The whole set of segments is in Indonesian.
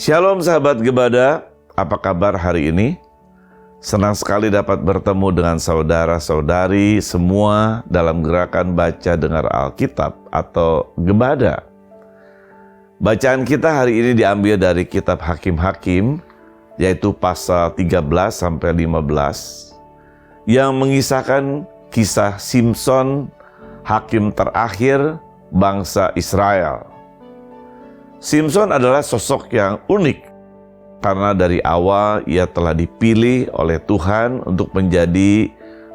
Shalom sahabat Gebada, apa kabar hari ini? Senang sekali dapat bertemu dengan saudara-saudari semua dalam gerakan baca dengar Alkitab atau Gebada. Bacaan kita hari ini diambil dari kitab Hakim-Hakim, yaitu pasal 13-15, yang mengisahkan kisah Simson, hakim terakhir bangsa Israel. Simson adalah sosok yang unik karena dari awal ia telah dipilih oleh Tuhan untuk menjadi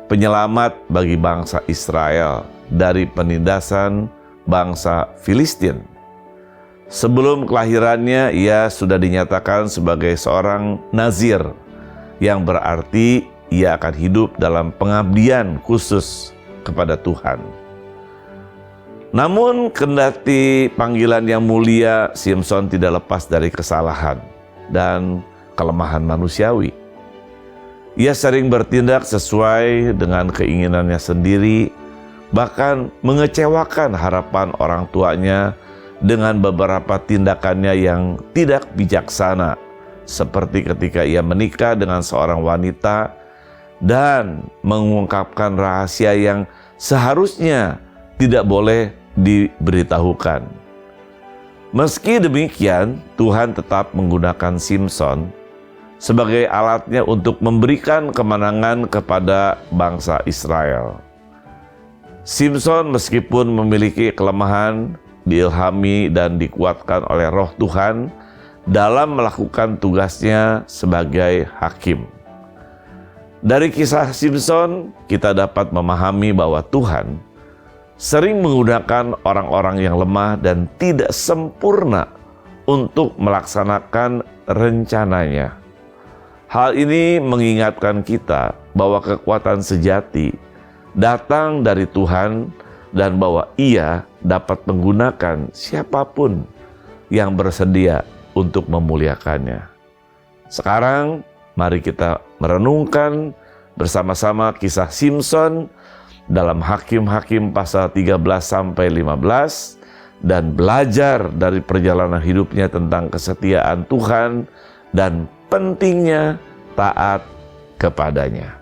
penyelamat bagi bangsa Israel dari penindasan bangsa Filistin. Sebelum kelahirannya ia sudah dinyatakan sebagai seorang nazir, yang berarti ia akan hidup dalam pengabdian khusus kepada Tuhan. Namun kendati panggilan yang mulia, Simson tidak lepas dari kesalahan dan kelemahan manusiawi. Ia sering bertindak sesuai dengan keinginannya sendiri, bahkan mengecewakan harapan orang tuanya dengan beberapa tindakannya yang tidak bijaksana, seperti ketika ia menikah dengan seorang wanita dan mengungkapkan rahasia yang seharusnya tidak boleh diberitahukan. Meski demikian, Tuhan tetap menggunakan Simson sebagai alatnya untuk memberikan kemenangan kepada bangsa Israel. Simson meskipun memiliki kelemahan, diilhami dan dikuatkan oleh Roh Tuhan dalam melakukan tugasnya sebagai hakim. Dari kisah Simson, kita dapat memahami bahwa Tuhan sering menggunakan orang-orang yang lemah dan tidak sempurna untuk melaksanakan rencananya. Hal ini mengingatkan kita bahwa kekuatan sejati datang dari Tuhan dan bahwa Ia dapat menggunakan siapapun yang bersedia untuk memuliakannya. Sekarang, mari kita merenungkan bersama-sama kisah Simson dalam Hakim-Hakim pasal 13-15 dan belajar dari perjalanan hidupnya tentang kesetiaan Tuhan dan pentingnya taat kepadanya.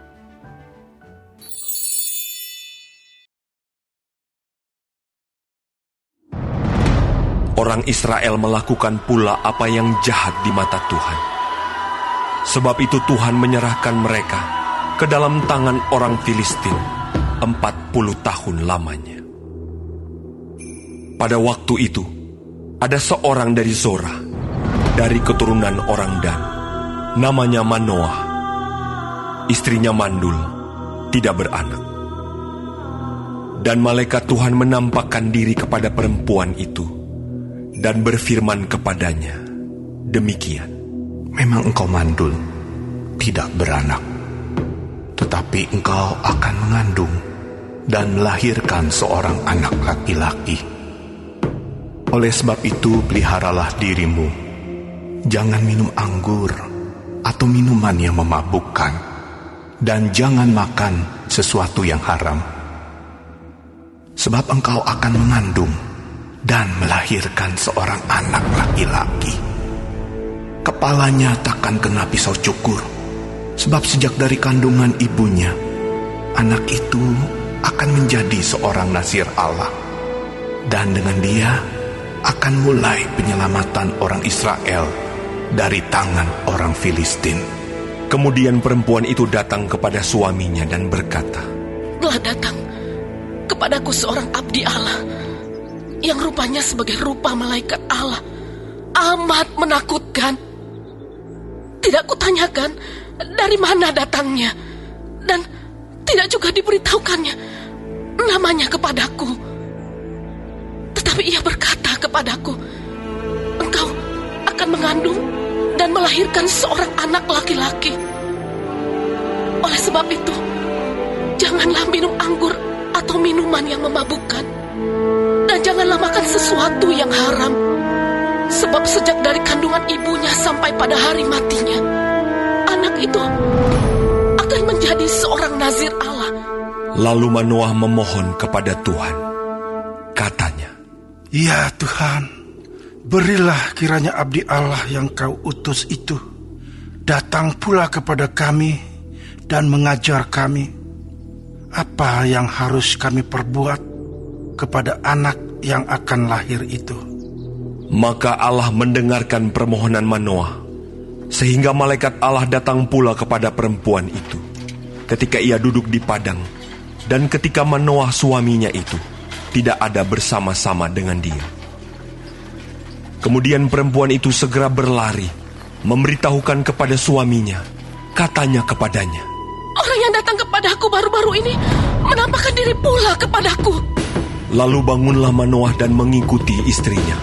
Orang Israel melakukan pula apa yang jahat di mata Tuhan. Sebab itu Tuhan menyerahkan mereka ke dalam tangan orang Filistin 40 tahun lamanya. Pada waktu itu, ada seorang dari Zorah, dari keturunan orang Dan, namanya Manoah. Istrinya mandul, tidak beranak. Dan malaikat Tuhan menampakkan diri kepada perempuan itu, dan berfirman kepadanya, demikian. Memang engkau mandul, tidak beranak, tetapi engkau akan mengandung dan melahirkan seorang anak laki-laki. Oleh sebab itu peliharalah dirimu, jangan minum anggur atau minuman yang memabukkan, dan jangan makan sesuatu yang haram. Sebab engkau akan mengandung dan melahirkan seorang anak laki-laki. Kepalanya takkan kena pisau cukur, sebab sejak dari kandungan ibunya, anak itu akan menjadi seorang nazir Allah, dan dengan dia akan mulai penyelamatan orang Israel dari tangan orang Filistin. Kemudian perempuan itu datang kepada suaminya dan berkata, telah datang kepadaku seorang abdi Allah, yang rupanya sebagai rupa malaikat Allah, amat menakutkan. Tidak kutanyakan dari mana datangnya, dan tidak juga diberitahukannya namanya kepadaku. Tetapi ia berkata kepadaku, engkau akan mengandung dan melahirkan seorang anak laki-laki. Oleh sebab itu, janganlah minum anggur atau minuman yang memabukkan, dan janganlah makan sesuatu yang haram. Sebab sejak dari kandungan ibunya sampai pada hari matinya, anak itu akan menjadi seorang nazir Allah. Lalu Manoah memohon kepada Tuhan. Katanya, Ya Tuhan, Berilah kiranya abdi Allah yang kau utus itu datang pula kepada kami dan mengajar kami apa yang harus kami perbuat kepada anak yang akan lahir itu. Maka Allah mendengarkan permohonan Manoah, sehingga malaikat Allah datang pula kepada perempuan itu ketika ia duduk di padang, dan ketika Manoah suaminya itu tidak ada bersama-sama dengan dia. Kemudian perempuan itu segera berlari, memberitahukan kepada suaminya. Katanya kepadanya, "Orang yang datang kepadaku baru-baru ini menampakkan diri pula kepadaku." Lalu bangunlah Manoah dan mengikuti istrinya.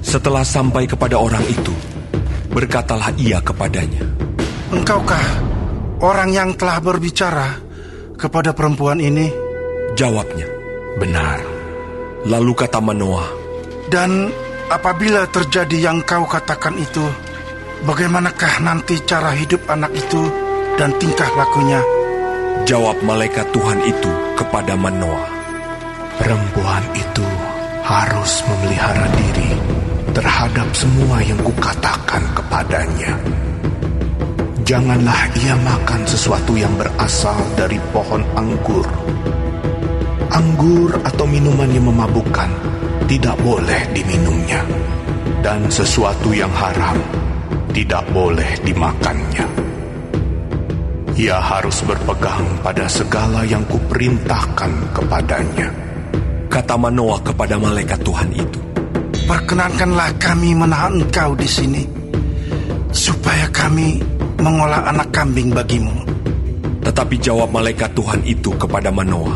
Setelah sampai kepada orang itu, berkatalah ia kepadanya, "Engkaukah orang yang telah berbicara kepada perempuan ini?" Jawabnya, Benar. Lalu kata Manoah, "Dan apabila terjadi yang kau katakan itu, bagaimanakah nanti cara hidup anak itu dan tingkah lakunya?" Jawab malaikat Tuhan itu kepada Manoah, Perempuan itu harus memelihara diri terhadap semua yang kukatakan kepadanya. Janganlah ia makan sesuatu yang berasal dari pohon anggur. Anggur atau minuman yang memabukkan tidak boleh diminumnya, dan sesuatu yang haram tidak boleh dimakannya. Ia harus berpegang pada segala yang kuperintahkan kepadanya. kata Manoah kepada malaikat Tuhan itu, "Perkenankanlah kami menahan engkau di sini, supaya kami mengolah anak kambing bagimu." Tetapi jawab malaikat Tuhan itu kepada Manoah,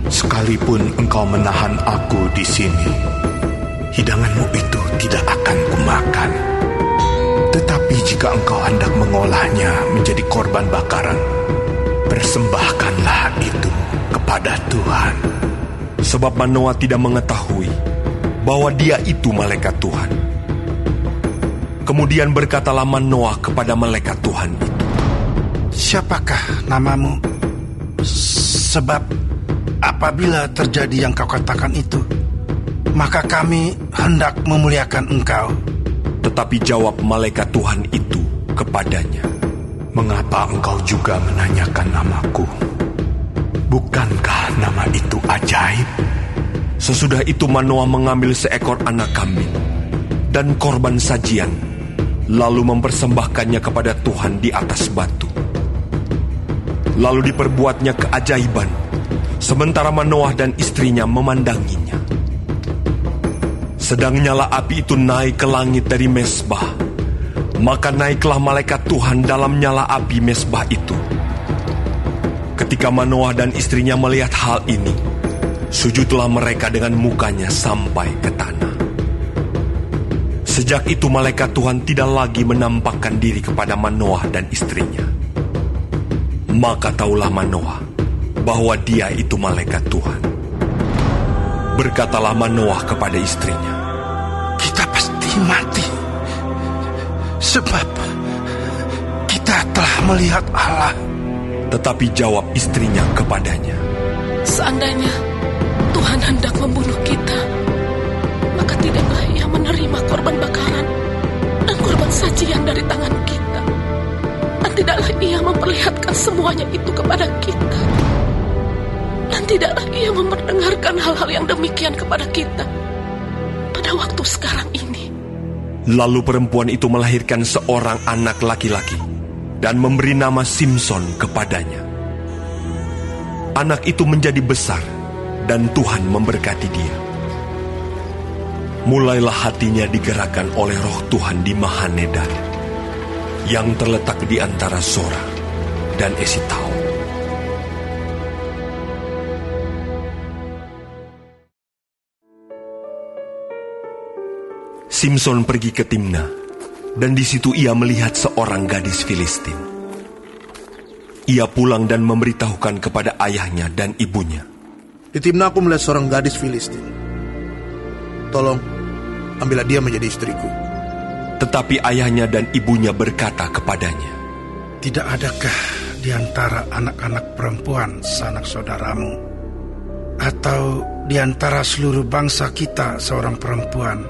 Sekalipun engkau menahan aku di sini, hidanganmu itu tidak akan kumakan. Tetapi jika engkau hendak mengolahnya menjadi korban bakaran, persembahkanlah itu kepada Tuhan. sebab Manoah tidak mengetahui bahwa dia itu malaikat Tuhan. Kemudian berkatalah Manoah kepada malaikat Tuhan itu, "Siapakah namamu? Sebab apabila terjadi yang kau katakan itu, maka kami hendak memuliakan engkau." Tetapi jawab malaikat Tuhan itu kepadanya, Mengapa engkau juga menanyakan namaku? Bukankah nama itu ajaib? Sesudah itu Manoah mengambil seekor anak kambing dan korban sajian, lalu mempersembahkannya kepada Tuhan di atas batu. Lalu diperbuatnya keajaiban, sementara Manoah dan istrinya memandanginya. Sedang nyala api itu naik ke langit dari mezbah, maka naiklah malaikat Tuhan dalam nyala api mezbah itu. Ketika Manoah dan istrinya melihat hal ini, sujudlah mereka dengan mukanya sampai ke tanah. Sejak itu malaikat Tuhan tidak lagi menampakkan diri kepada Manoah dan istrinya. Maka taulah Manoah bahwa dia itu malaikat Tuhan. Berkatalah Manoah kepada istrinya, "Kita pasti mati, sebab kita telah melihat Allah." Tetapi jawab istrinya kepadanya, Seandainya Tuhan hendak membunuh kita, maka tidaklah ia menerima korban bakaran dan korban sajian dari tangan kita. Dan tidaklah ia memperlihatkan semuanya itu kepada kita. Dan tidaklah ia memperdengarkan hal-hal yang demikian kepada kita pada waktu sekarang ini. Lalu perempuan itu melahirkan seorang anak laki-laki dan memberi nama Simson kepadanya. Anak itu menjadi besar dan Tuhan memberkati dia. Mulailah hatinya digerakkan oleh Roh Tuhan di Mahanedan, yang terletak di antara Sora dan Esitao. Simson pergi ke Timna, dan di situ ia melihat seorang gadis Filistin. Ia pulang dan memberitahukan kepada ayahnya dan ibunya. "Di Timna aku melihat seorang gadis Filistin. Tolong, ambillah dia menjadi istriku." Tetapi ayahnya dan ibunya berkata kepadanya, "Tidak adakah di antara anak-anak perempuan sanak saudaramu, atau di antara seluruh bangsa kita seorang perempuan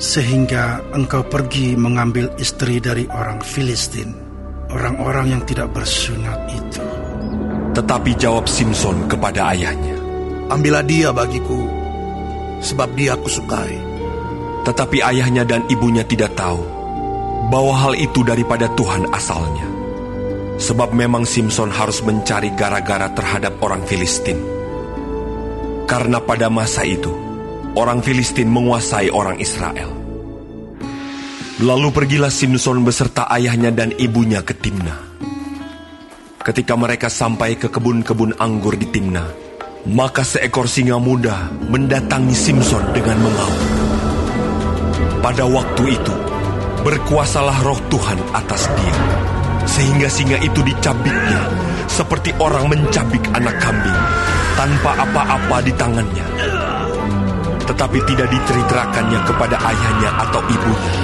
sehingga engkau pergi mengambil istri dari orang Filistin, orang-orang yang tidak bersunat itu. Tetapi jawab Simson kepada ayahnya, Ambillah dia bagiku, sebab dia aku sukai. tetapi ayahnya dan ibunya tidak tahu bahwa hal itu daripada Tuhan asalnya. Sebab memang Simson harus mencari gara-gara terhadap orang Filistin. Karena pada masa itu, orang Filistin menguasai orang Israel. Lalu pergilah Simson beserta ayahnya dan ibunya ke Timna. Ketika mereka sampai ke kebun-kebun anggur di Timna, maka seekor singa muda mendatangi Simson dengan mengaum. Pada waktu itu, berkuasalah roh Tuhan atas dia, sehingga singa itu dicabiknya, seperti orang mencabik anak kambing, tanpa apa-apa di tangannya. Tetapi tidak diceritakannya kepada ayahnya atau ibunya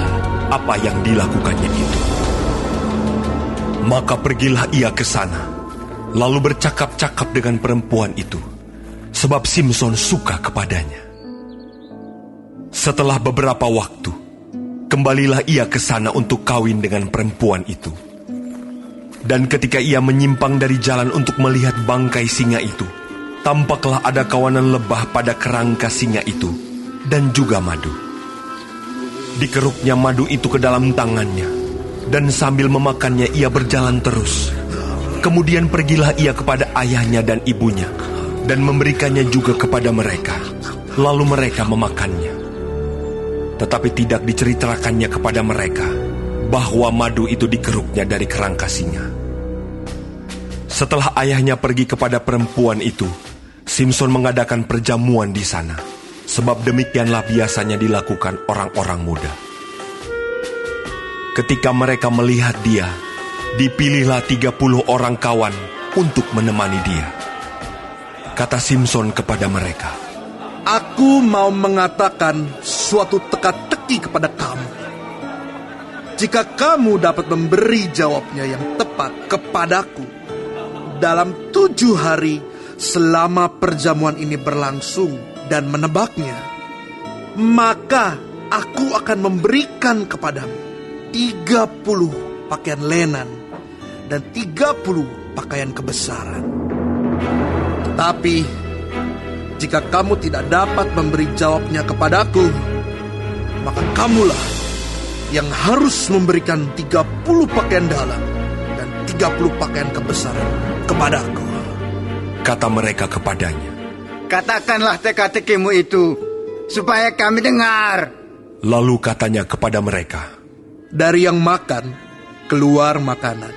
apa yang dilakukannya itu. Maka pergilah ia ke sana, lalu bercakap-cakap dengan perempuan itu, sebab Simson suka kepadanya. Setelah beberapa waktu, kembalilah ia ke sana untuk kawin dengan perempuan itu. Dan ketika ia menyimpang dari jalan untuk melihat bangkai singa itu, tampaklah ada kawanan lebah pada kerangka singa itu, dan juga madu. Dikeruknya madu itu ke dalam tangannya, dan sambil memakannya ia berjalan terus. Kemudian pergilah ia kepada ayahnya dan ibunya, dan memberikannya juga kepada mereka. Lalu mereka memakannya. Tetapi tidak diceritakannya kepada mereka bahwa madu itu dikeruknya dari kerangka singa. Setelah ayahnya pergi kepada perempuan itu, Simson mengadakan perjamuan di sana, sebab demikianlah biasanya dilakukan orang-orang muda. Ketika mereka melihat dia, dipilihlah 30 orang kawan untuk menemani dia. Kata Simson kepada mereka, Aku mau mengatakan suatu teka-teki kepada kamu. Jika kamu dapat memberi jawabnya yang tepat kepadaku dalam 7 hari selama perjamuan ini berlangsung dan menebaknya, maka aku akan memberikan kepadamu 30 pakaian lenan dan 30 pakaian kebesaran. Tetapi jika kamu tidak dapat memberi jawabnya kepadaku, maka kamulah yang harus memberikan 30 pakaian dalam dan 30 pakaian kebesaran kepadaku. kata mereka kepadanya. Katakanlah teka-tekimu itu, supaya kami dengar. Lalu katanya kepada mereka, Dari yang makan, keluar makanan.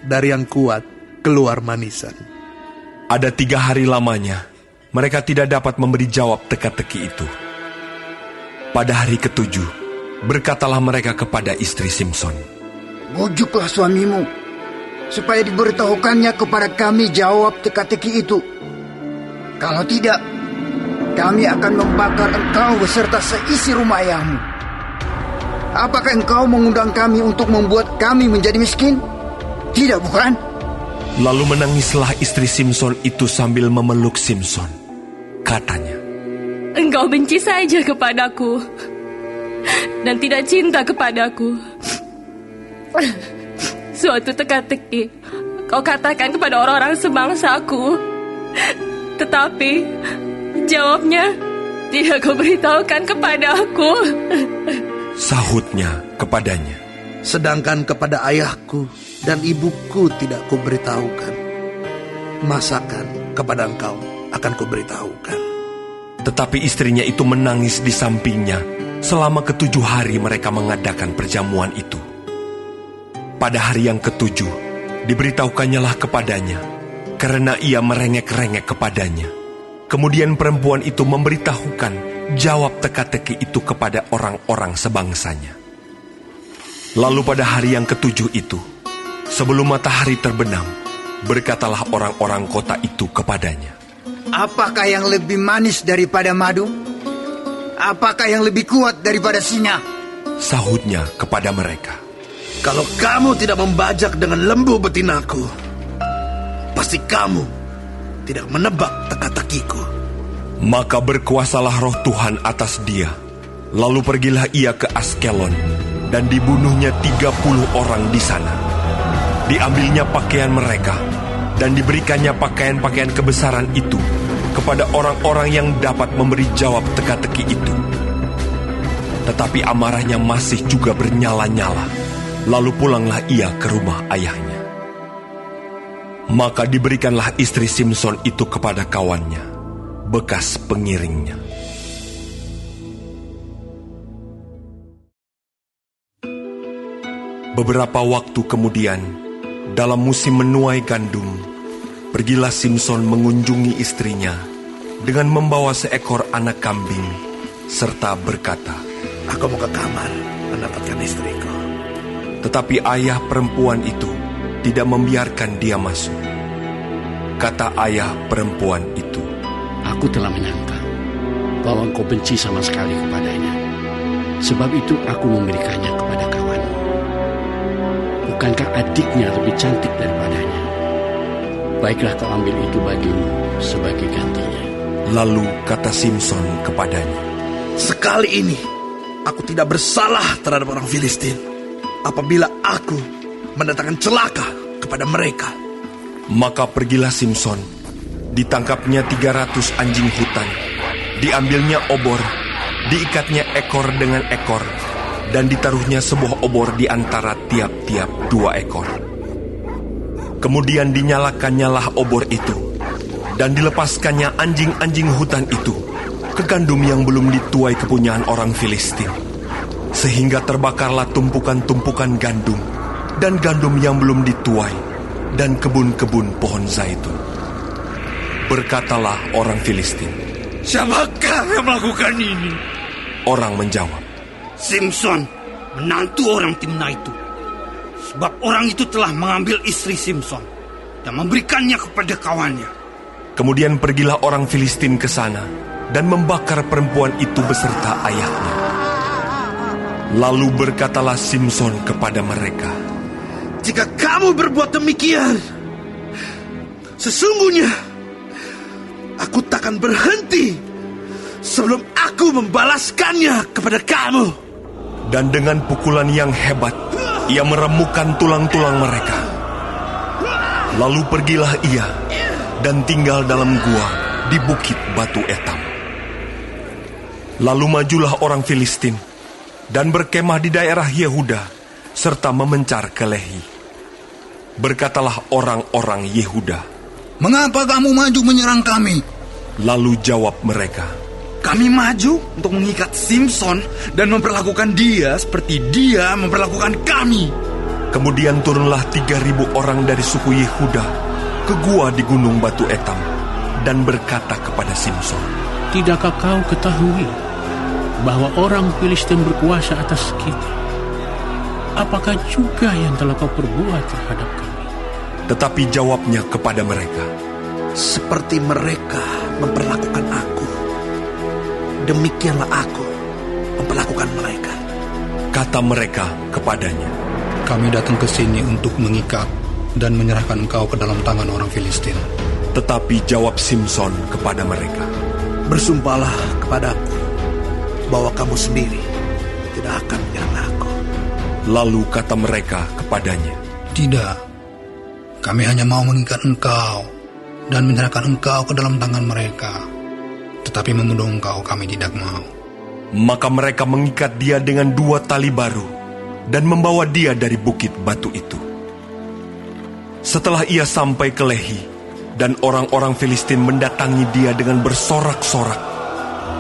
Dari yang kuat, keluar manisan. ada 3 hari lamanya, mereka tidak dapat memberi jawab teka-teki itu. Pada hari ke-7, berkatalah mereka kepada istri Simson, Bujuklah suamimu, supaya diberitahukannya kepada kami jawab teka-teki itu. Kalau tidak, kami akan membakar engkau beserta seisi rumah ayahmu. Apakah engkau mengundang kami untuk membuat kami menjadi miskin? Tidak, bukan? Lalu menangislah istri Simson itu sambil memeluk Simson. Katanya, Engkau benci saja kepadaku dan tidak cinta kepadaku. Suatu teka-teki kau katakan kepada orang-orang sebangsaku, tetapi jawabnya tidak kau beritahukan kepadaku. sahutnya kepadanya, Sedangkan kepada ayahku dan ibuku tidak kuberitahukan. Masakan kepada engkau akan kuberitahukan. Tetapi istrinya itu menangis di sampingnya selama ke-7 hari mereka mengadakan perjamuan itu. Pada hari yang ke-7, diberitahukannya kepadanya, karena ia merengek-rengek kepadanya. Kemudian perempuan itu memberitahukan jawab teka-teki itu kepada orang-orang sebangsanya. Lalu pada hari yang ke-7 itu, sebelum matahari terbenam, berkatalah orang-orang kota itu kepadanya, Apakah yang lebih manis daripada madu? Apakah yang lebih kuat daripada singa? sahutnya kepada mereka, Kalau kamu tidak membajak dengan lembu betinaku, pasti kamu tidak menebak teka-tekiku. Maka berkuasalah roh Tuhan atas dia. Lalu pergilah ia ke Askelon, dan dibunuhnya 30 orang di sana. Diambilnya pakaian mereka, dan diberikannya pakaian-pakaian kebesaran itu kepada orang-orang yang dapat memberi jawab teka-teki itu. Tetapi amarahnya masih juga bernyala-nyala. Lalu pulanglah ia ke rumah ayahnya. Maka diberikanlah istri Simson itu kepada kawannya, bekas pengiringnya. Beberapa waktu kemudian, dalam musim menuai gandum, pergilah Simson mengunjungi istrinya dengan membawa seekor anak kambing, serta berkata, Aku mau ke kamar mendapatkan istriku. tetapi ayah perempuan itu tidak membiarkan dia masuk. Kata ayah perempuan itu, Aku telah menyangka bahwa engkau benci sama sekali kepadanya. Sebab itu aku memberikannya kepada kawanmu. Bukankah adiknya lebih cantik daripadanya? Baiklah kau ambil itu bagimu sebagai gantinya. Lalu kata Simson kepadanya, Sekali ini, aku tidak bersalah terhadap orang Filistin apabila aku mendatangkan celaka kepada mereka. Maka pergilah Simson, ditangkapnya 300 anjing hutan, diambilnya obor, diikatnya ekor dengan ekor, dan ditaruhnya sebuah obor di antara tiap-tiap 2 ekor. Kemudian dinyalakannya obor itu, dan dilepaskannya anjing-anjing hutan itu ke gandum yang belum dituai kepunyaan orang Filistin, sehingga terbakarlah tumpukan-tumpukan gandum dan gandum yang belum dituai, dan kebun-kebun pohon zaitun. Berkatalah orang Filistin, Siapakah yang melakukan ini? Orang menjawab, Simson, menantu orang Timna itu. Sebab orang itu telah mengambil istri Simson dan memberikannya kepada kawannya. Kemudian pergilah orang Filistin ke sana dan membakar perempuan itu beserta ayahnya. Lalu berkatalah Simson kepada mereka, Jika kamu berbuat demikian, sesungguhnya aku takkan berhenti sebelum aku membalaskannya kepada kamu. Dan dengan pukulan yang hebat, ia meremukkan tulang-tulang mereka. Lalu pergilah ia dan tinggal dalam gua di bukit batu etam. Lalu majulah orang Filistin dan berkemah di daerah Yehuda serta memencar ke Lehi. Berkatalah orang-orang Yehuda, Mengapa kamu maju menyerang kami? lalu jawab mereka, Kami maju untuk mengikat Simson dan memperlakukan dia seperti dia memperlakukan kami. Kemudian turunlah 3.000 orang dari suku Yehuda ke gua di gunung batu etam dan berkata kepada Simson, Tidakkah kau ketahui bahwa orang Filistin berkuasa atas kita? Apakah juga yang telah kau perbuat terhadap kami? Tetapi jawabnya kepada mereka, Seperti mereka memperlakukan aku, demikianlah aku memperlakukan mereka. kata mereka kepadanya, Kami datang ke sini untuk mengikat dan menyerahkan engkau ke dalam tangan orang Filistin. tetapi jawab Simson kepada mereka, Bersumpahlah kepadaku bahwa kamu sendiri tidak akan menyerang aku. Lalu kata mereka kepadanya, Tidak, kami hanya mau mengikat engkau dan menyerahkan engkau ke dalam tangan mereka. Tetapi membunuh engkau kami tidak mau. Maka mereka mengikat dia dengan 2 tali baru dan membawa dia dari bukit batu itu. Setelah ia sampai ke Lehi dan orang-orang Filistin mendatangi dia dengan bersorak-sorak,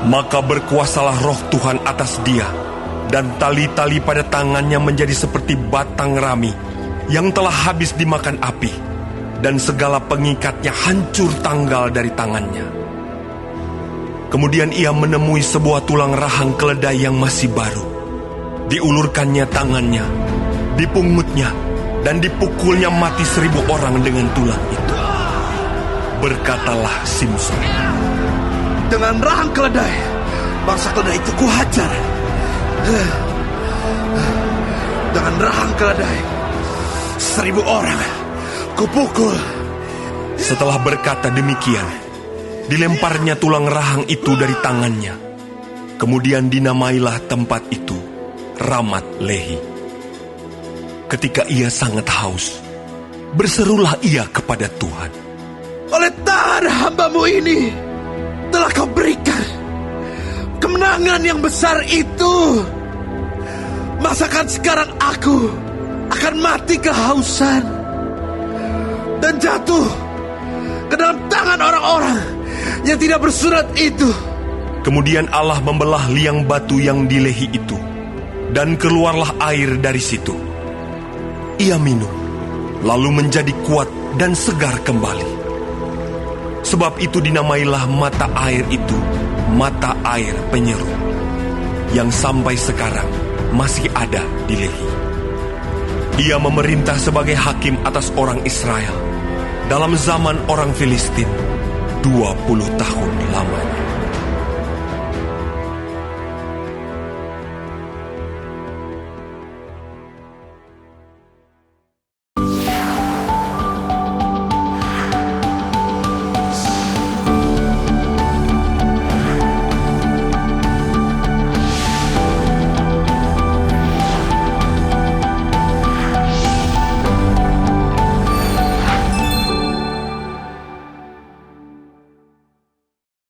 maka berkuasalah roh Tuhan atas dia, dan tali-tali pada tangannya menjadi seperti batang rami yang telah habis dimakan api, dan segala pengikatnya hancur tanggal dari tangannya. Kemudian ia menemui sebuah tulang rahang keledai yang masih baru. Diulurkannya tangannya, dipungutnya, dan dipukulnya mati 1.000 orang dengan tulang itu. Berkatalah Simson, Dengan rahang keledai, bangsa keledai itu kuhajar. Dengan rahang keledai, 1.000 orang kupukul. Setelah berkata demikian, dilemparnya tulang rahang itu dari tangannya. Kemudian dinamailah tempat itu Ramat Lehi. Ketika ia sangat haus, berserulah ia kepada Tuhan. Oleh tangan hamba-Mu ini telah Kau berikan kemenangan yang besar itu. Masakan sekarang aku akan mati kehausan dan jatuh ke dalam tangan orang-orang yang tidak bersurat itu. Kemudian Allah membelah liang batu yang di Lehi itu, dan keluarlah air dari situ. Ia minum, lalu menjadi kuat dan segar kembali. Sebab itu dinamailah mata air itu mata air penyeru, yang sampai sekarang masih ada di Lehi. Ia memerintah sebagai hakim atas orang Israel dalam zaman orang Filistin 20 tahun lamanya.